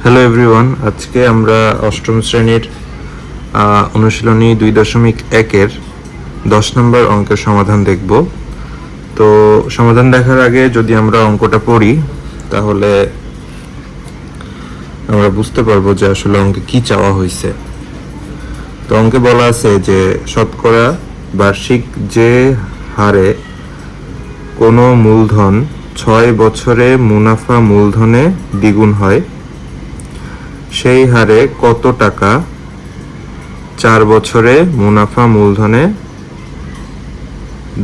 Hello everyone, আজকে আমরা অষ্টম শ্রেণীর অনুশীলনী 2.1-এর 10 নম্বর অঙ্কের সমাধান দেখব। তো সমাধান দেখার আগে যদি আমরা অঙ্কটা পড়ি তাহলে আমরা বুঝতে পারবো যে আসলে অঙ্কে কি চাওয়া হয়েছে। তো অঙ্কে বলা আছে যে শতকরা বার্ষিক যে হারে কোনো মূলধন 6 বছরে মুনাফা মূলধনে দ্বিগুণ হয়, সেই হারে কত টাকা 4 বছরে মুনাফা মূলধনে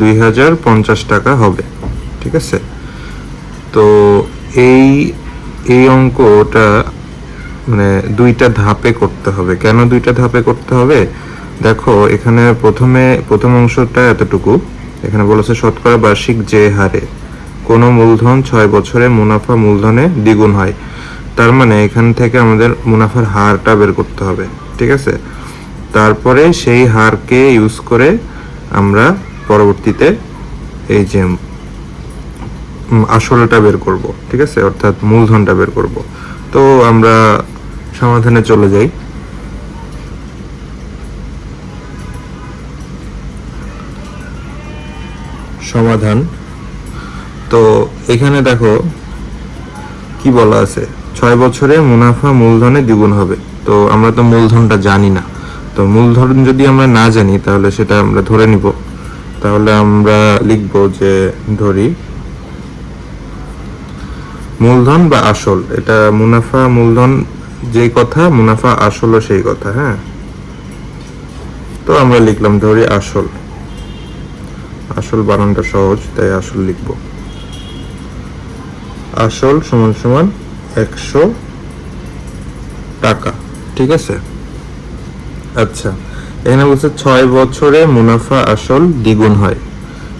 2050 টাকা হবে। ঠিক আছে, তো এই অঙ্কটা মানে দুইটা ধাপে করতে হবে। কেন দুইটা ধাপে করতে হবে? দেখো, এখানে প্রথম অংশটা এতটুকু, এখানে বলেছে শতকরা বার্ষিক যে হারে কোনো মূলধন 6 বছরে মুনাফা মূলধনে দ্বিগুণ হয়। তার মানে এখান থেকে আমাদের মুনাফার হারটা বের করতে হবে। ঠিক আছে, তারপরে সেই হারকে ইউজ করে আমরা পরবর্তীতে এই যে আসলটা বের করব। ঠিক আছে, অর্থাৎ মূলধনটা বের করব। তো আমরা সমাধানে চলে যাই। সমাধান, তো এখানে দেখো কি বলা আছে, 6 বছরে মুনাফা মূলধনে দ্বিগুণ হবে। তো আমরা তো মূলধনটা জানি না, তো মূলধন যদি আমরা না জানি তাহলে সেটা আমরা ধরে নিব। তাহলে আমরা লিখব যে ধরি মূলধন বা আসল, এটা মুনাফা মূলধন যেই কথা, মুনাফা আসলও সেই কথা। হ্যাঁ, তো আমরা লিখলাম ধরি আসল। আসল বানানটা সহজ, তাই আসল লিখব। আসল সমান সমান 100 টাকা। ঠিক আছে, আচ্ছা, এখানে বলছে 6 বছরে মুনাফা আসল দ্বিগুণ হয়।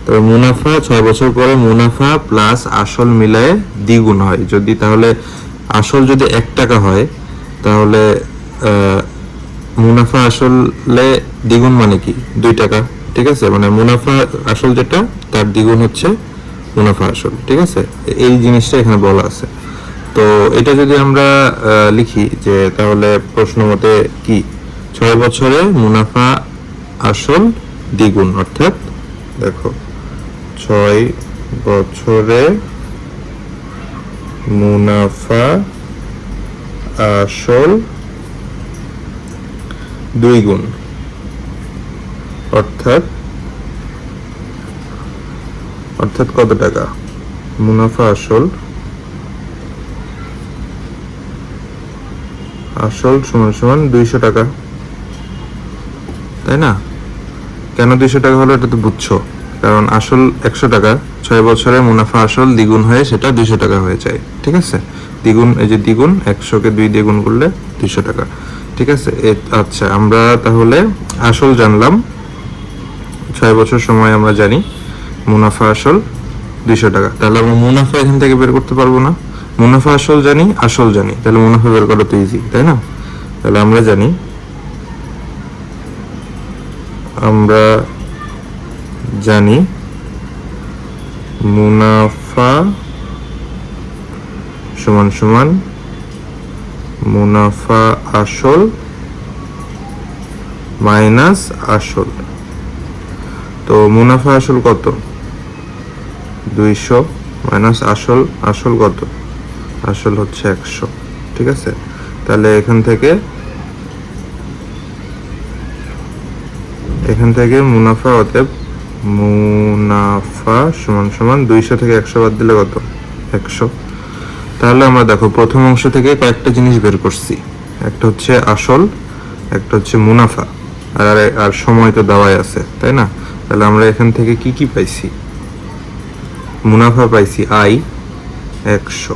তবে মুনাফা 6 বছর পরে মুনাফা প্লাস আসল মিলায়ে দ্বিগুণ হয়। যদি তাহলে আসল যদি 1 টাকা হয় তাহলে মুনাফা আসলে দ্বিগুণ মানে কি 2 টাকা। ঠিক আছে, মানে মুনাফা আসল যেটা তার দ্বিগুণ হচ্ছে মুনাফা আসল। ঠিক আছে, এই জিনিসটা এখানে বলা আছে। তো এটা যদি আমরা লিখি যে তাহলে প্রশ্ন মতে কি 6 বছরে মুনাফা আসল দ্বিগুণ, অর্থাৎ দেখো 6 বছরে মুনাফা আসল 2 গুণ, অর্থাৎ কত টাকা? মুনাফা আসল সমান সমান 200 টাকা, তাই না? কেন 200 টাকা হলো এটা তো বুঝছো, কারণ আসল 100 টাকা, 6 বছরে মুনাফা আসল দ্বিগুণ হয়ে সেটা 200 টাকা হয়ে যায়। ঠিক আছে, দ্বিগুণ, এই যে দ্বিগুণ, 100-কে 2 দিয়ে গুণ করলে 200 টাকা। ঠিক আছে, আচ্ছা, আমরা তাহলে আসল জানলাম, 6 বছর সময় আমরা জানি মুনাফা আসল 200 টাকা। তাহলে আমরা মুনাফা এখান থেকে বের করতে পারবো না? মুনাফা আসল জানি, তাহলে মুনাফা বের করা তো ইজি, তাই না? তাহলে আমরা জানি মুনাফা সমান সমান মুনাফা আসল মাইনাস আসল। তো মুনাফা আসল কত? 200 মাইনাস আসল কত? আসল হচ্ছে 100। ঠিক আছে, তাহলে এখান থেকে মুনাফা, অতএব মুনাফা সমান সমান 200 থেকে 100 বাদ দিলে কত? 100। তাহলে আমরা দেখো প্রথম অংশ থেকে কয়েকটা জিনিস বের করছি, একটা হচ্ছে আসল, একটা হচ্ছে মুনাফা, আর সময় তো দেওয়াই আছে, তাই না? তাহলে আমরা এখান থেকে কি পাইছি? মুনাফা পাইছি আই 100,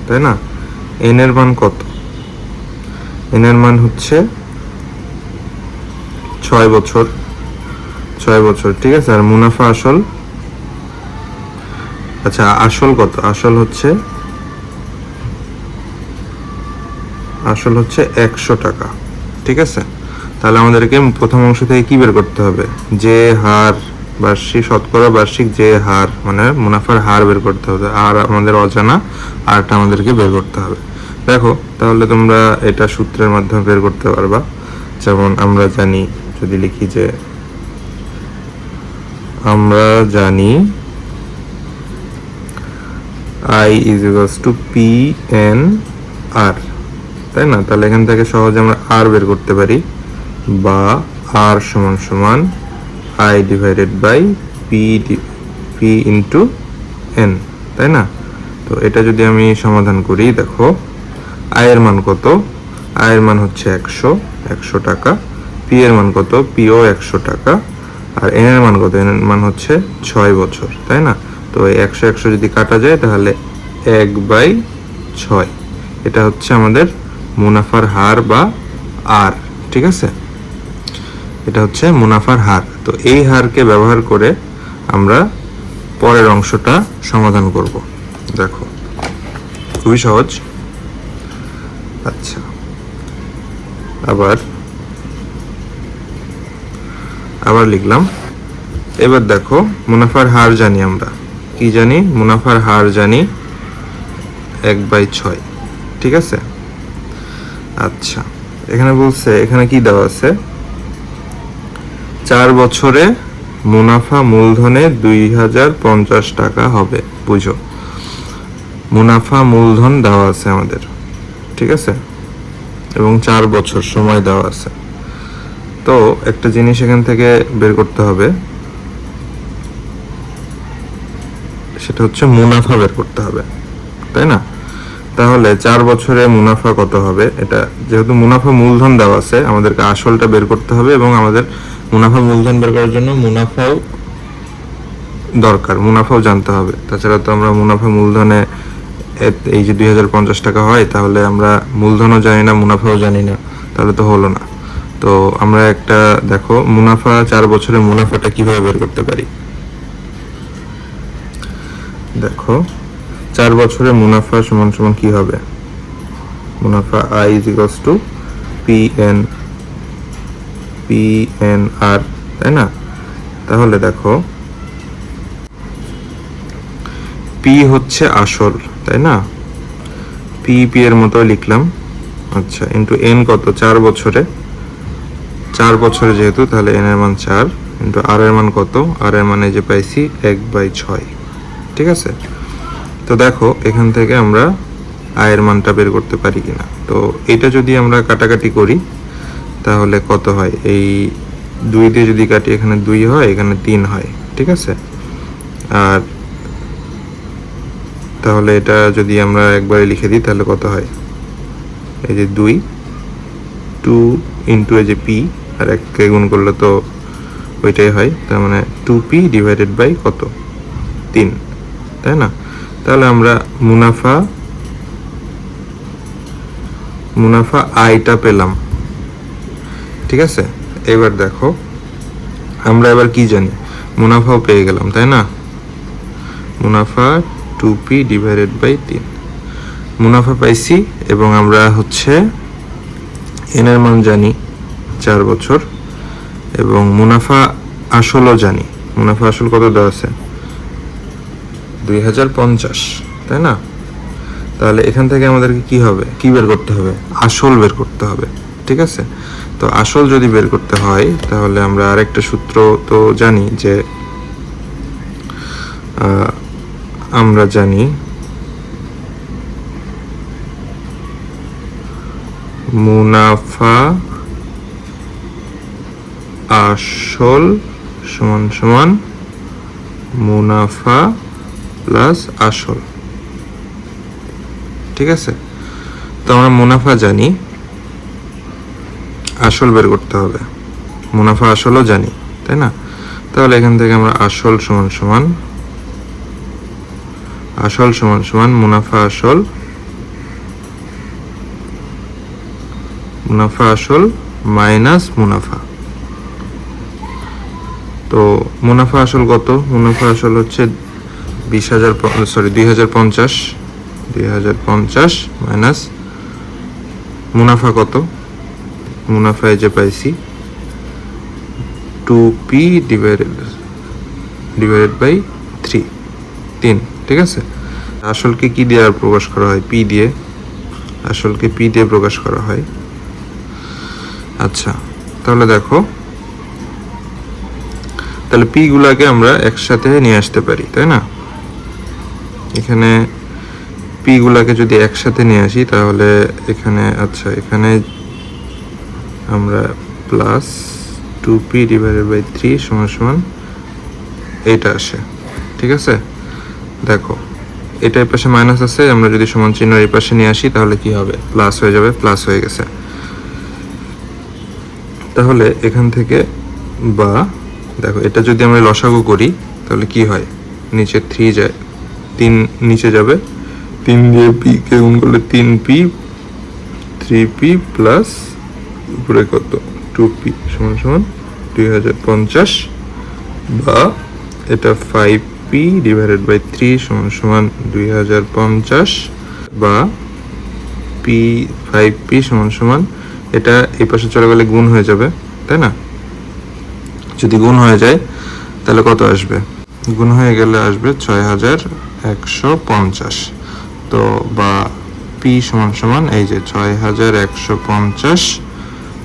তাই না? এন এর মান কত? এন এর মান হচ্ছে 6 বছর। ঠিক আছে, আর মুনাফা আসল, আচ্ছা আসল কত? আসল হচ্ছে 100 টাকা। ঠিক আছে, তাহলে আমাদেরকে প্রথম অংশ থেকে কি বের করতে হবে? যে হার শতকরা বার্ষিক যে হার, মানে মুনাফার হার বের করতে হবে। আর আমাদের অজানা আরটা আমাদেরকে বের করতে হবে। দেখো তাহলে তোমরা এটা সূত্রের মাধ্যমে বের করতে পারবা। যেমন আমরা জানি, যদি লিখি যে আমরা জানি I is equals to PNR, তাই না? তাহলে এখান থেকে সহজে আমরা R বের করতে পারি, বা R সমান সমান I divided by P into N, তাই না? তো এটা যদি আমি সমাধান করি, দেখো I এর মান কত? I এর মান হচ্ছে 100 টাকা। P এর মান কত? P ও 100 টাকা। আর N এর মান কত? N এর মান হচ্ছে 6 বছর, তাই না? তো এই 100 যদি কাটা যায় তাহলে 1/6, এটা হচ্ছে আমাদের মুনাফার হার বা আর, ঠিক আছে? এটা হচ্ছে মুনাফার হার। তো এই হারকে ব্যবহার করে আমরা পরের অংশটা সমাধান করব। দেখো খুবই সহজ। আচ্ছা, আবার লিখলাম। এবার দেখো মুনাফার হার জানি আমরা, কি জানি? মুনাফার হার জানি 1/6, ঠিক আছে? আচ্ছা, এখানে বলছে, এখানে কি দেওয়া আছে? 4 বছরে মুনাফা মূলধনে 2050 টাকা হবে। বুঝো, মুনাফা মূলধন দেওয়া আছে আমাদের, ঠিক আছে? এবং 4 বছর সময় দেওয়া আছে। তো একটা জিনিস এখান থেকে বের করতে হবে, সেটা হচ্ছে মুনাফা বের করতে হবে, তাই না? তাহলে 4 বছরে মুনাফা কত হবে? এটা যেহেতু মুনাফা মূলধন দেওয়া আছে, আমাদেরকে আসলটা বের করতে হবে, এবং আমাদের মুনাফা মূলধন বের করার জন্য মুনাফাও দরকার, মুনাফাও জানতে হবে। তাছাড়া তো আমরা মুনাফা মূলধনে এই যে 2050 টাকা হয়, তাহলে আমরা মূলধনও জানি না, মুনাফাও জানি না, তাহলে তো হলো না। তো আমরা একটা, দেখো মুনাফা, 4 বছরের মুনাফাটা কিভাবে বের করতে পারি? দেখো 4 বছরের মুনাফা সমান সমান কি হবে? মুনাফা I is equals to PNR, তাই না? তাহলে দেখো P হচ্ছে আসল, তাই না? P এর মতো লিখলাম। আচ্ছা, ইন্টু N কত? 4 বছরে, 4 বছরে যেহেতু, তাহলে N এর মান 4, ইন্টু R এর মান কত? R এর মানে যে পাইছি 1/6, ঠিক আছে? তো দেখো এখান থেকে আমরা আয়ের মানটা বের করতে পারি কিনা। তো এটা যদি আমরা কাটাকাটি করি তাহলে কত হয়? এই 2 দিয়ে যদি কাটি, এখানে 2 হয়, এখানে 3 হয়, ঠিক আছে? আর তাহলে এটা যদি আমরা একবারে লিখে দিই তাহলে কত হয়? এই যে 2 ইন্টু এই যে P, আর 1কে গুণ করলে তো ওইটাই হয়, তার মানে 2P ডিভাইডেড বাই কত? 3, তাই না? তাহলে আমরা মুনাফা আয়টা পেলাম, ঠিক আছে? এবার দেখো আমরা এবার কি জানি? মুনাফাও পেয়ে গেলাম, তাই না? মুনাফা 2P ডিভাইডেড বাই 3, মুনাফা পাইছি। এবং আমরা হচ্ছে N এর মান জানি 4 বছর, এবং মুনাফা আসলও জানি। মুনাফা আসল কত দেওয়া আছে? 2050, তাই না? তাহলে এখান থেকে আমাদেরকে কি হবে? কি বের করতে হবে? আসল বের করতে হবে, ঠিক আছে? তো আসল যদি বের করতে হয় তাহলে আমরা আরেকটা সূত্র তো জানি, যে আমরা জানি মুনাফা আসল সমান সমান মুনাফা প্লাস আসল, ঠিক আছে? তো আমরা মুনাফা জানি, আসল বের করতে হবে। মুনাফা আসলও জানি, তাই না? তাহলে এখান থেকে আমরা আসল সমান সমান মুনাফা আসল মাইনাস মুনাফা। তো মুনাফা আসল কত? মুনাফা আসল হচ্ছে 2050 মাইনাস মুনাফা কত? মুনাফায় যে পাইছি 2P ডিভাইডেড বাই 3, ঠিক আছে? আসলকে কি দিয়ে আর প্রকাশ করা হয়? P দিয়ে। আসলকে পি দিয়ে প্রকাশ করা হয়। আচ্ছা, তাহলে দেখো, তাহলে পি গুলাকে আমরা একসাথে নিয়ে আসতে পারি, তাই না? এখানে পি গুলাকে যদি একসাথে নিয়ে আসি তাহলে এখানে, আচ্ছা, এখানে আমরা প্লাস 2p ডিভাইডেড বাই 3 সমান সমান এইটা আসে, ঠিক আছে? দেখো, এটা এই পাশে মাইনাস আছে, আমরা যদি সমান চিহ্ন এই পাশে নিয়ে আসি তাহলে কি হবে? প্লাস হয়ে যাবে, প্লাস হয়ে গেছে। তাহলে এখান থেকে, বা দেখো, এটা যদি আমরা লসাগু করি তাহলে কি হয়? নিচে 3 যায়, 3 নিচে যাবে, 3 দিয়ে পি কে গুণ করলে 3p, 3p প্লাস উপরে কত 2p সমান সমান 2050, বা এটা 5p ডিভাইডেড বাই 3 সমান সমান 2050, বা পি 5p সমান সমান, এটা এই পাশে চলে গেলে গুণ হয়ে যাবে, তাই না? যদি গুণ হয়ে যায় তাহলে কত আসবে? গুণ হয়ে গেলে আসবে 6150। তো বা পি সমান সমান এই যে 6150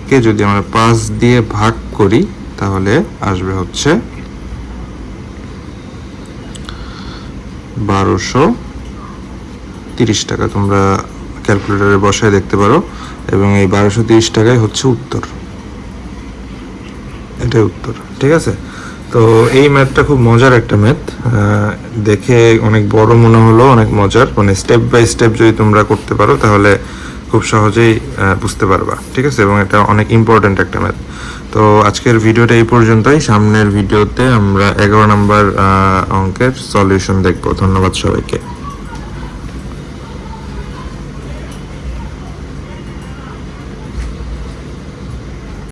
কে যদি আমরা 5 দিয়ে ভাগ করি তাহলে আসবে হচ্ছে 1230 টাকা। তোমরা ক্যালকুলেটরে বসায় দেখতে পারো, এবং এই 1230 টাকাই হচ্ছে উত্তর। এটাই উত্তর, ঠিক আছে? তো এই ম্যাথটা খুব মজার একটা ম্যাথ, দেখে অনেক বড় মনে হলো, অনেক মজার। মানে স্টেপ বাই স্টেপ যদি তোমরা করতে পারো তাহলে খুব সহজেই বুঝতে পারবা, ঠিক আছে? এবং এটা অনেক ইম্পর্ট্যান্ট একটা ম্যাথ। তো আজকের ভিডিওটা এই পর্যন্তই। সামনের ভিডিওতে আমরা 11 নম্বর অঙ্কের সলিউশন দেখবো। ধন্যবাদ সবাইকে।